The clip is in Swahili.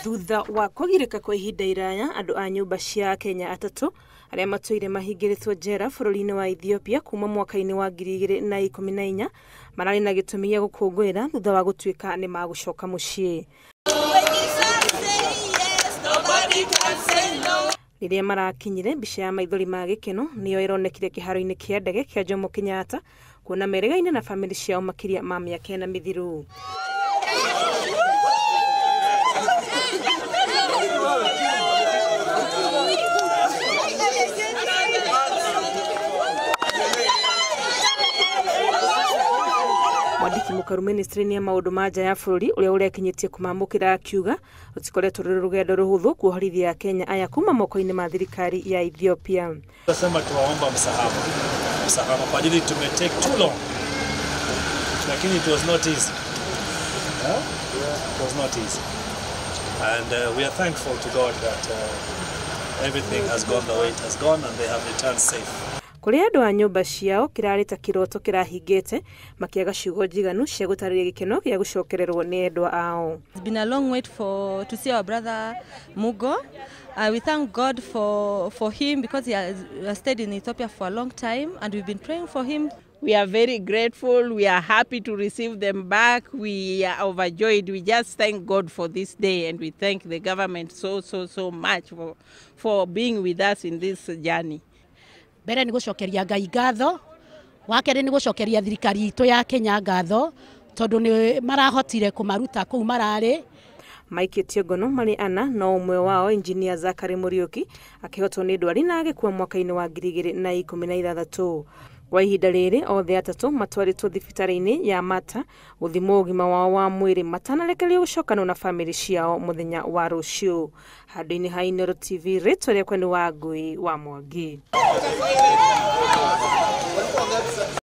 Thutha wa kũgirĩka kwa ihinda iraya, andũ a nyũmba cia Kenya atatũ arĩa matũire mahingĩrĩtwo njera bũrũri-inĩ wa Ethiopia kuma mwaka-inĩ wa 2014 mararĩ na gĩtũmi gĩa gũkũngũĩra thutha wa gũtuĩka nĩ magũcoka mũciĩ. Rĩrĩa marakinyire, mbica ya maithori ma gĩkeno nĩyo ĩronekire kĩharo-inĩ kĩa ndege kĩa Jomo Kenyatta, kuona merĩgaine na bamĩrĩ ciao makĩria ma mĩaka 4 mĩthiru. Mwandiki mũkaru ministry-inĩ ya maũndũ ma nja ya bũrũri ũrĩa ũrekinyĩtie kũmamũkĩra akiuga rũtikoretwo rũrĩ rũgendo rũhũthũ kuohorithia Kenya aya kuma moko-inĩ ma thirikari ya Ethiopia. Tunasema tuwaomba msamaha kwa ajili take too long, lakini it was not easy. It was not easy, and we are thankful to God that everything has gone the way it has gone and they have returned safe. Kũrĩ andũ a nyũmba ciao kĩrarĩ ta kĩroto kĩrahingĩte, makĩaga ciugo njiganu cia gũtarĩria gĩkeno gĩa gũcokererwo nĩ endwa ao. It's been a long wait to see our brother Mugo. We thank God for him because he has stayed in Ethiopia for a long time and we've been praying for him. We are very grateful. We are happy to receive them back. We are overjoyed. We just thank God for this day and we thank the government so much for being with us in this journey. Mbere ni gucokeria Ngai ngatho, wakere ni gucokeria thirikari itu ya Kenya ngatho tondu ni marahotire kumaruta kuu marari. Maikĩtio ngono marĩ ana no ũmwe wao engineer Zakari Muriuki akĩhotwo nĩ ndwari na agĩkua mwaka-inĩ wa 2016. Kwa ihinda rĩrĩ othe atatũ matwarĩtwo thibitarĩ-inĩ ya Mata gũthimwo ũgima wao wa mwĩrĩ matanarekererio gũcokanwo na bamĩrĩ ciao mũthenya wa rũciũ. Handũ-inĩ ha Inooro TV, rĩtwa rĩakwa nĩ Wangui wa Mwangi.